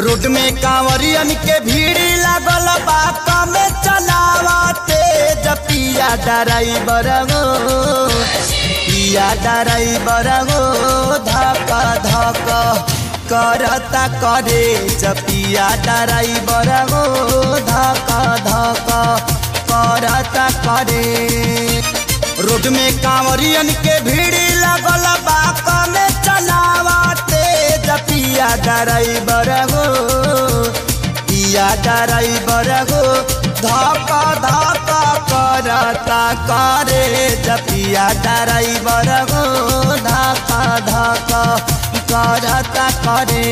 Road में कांवरियन के भीड़ लागल बा कमे चलावते जपिया ड्राइवर गो पिया ड्राइवर गो धक धक करता करे जपिया ड्राइवर गो धक धक करता करे। रोड में कांवरियन के भीड़ लागल बा कमे चलावते जपिया ड्राइवर गो पिया ड्राइवर गो धक धक करता करे जपिया ड्राइवर गो धक धक करता करे।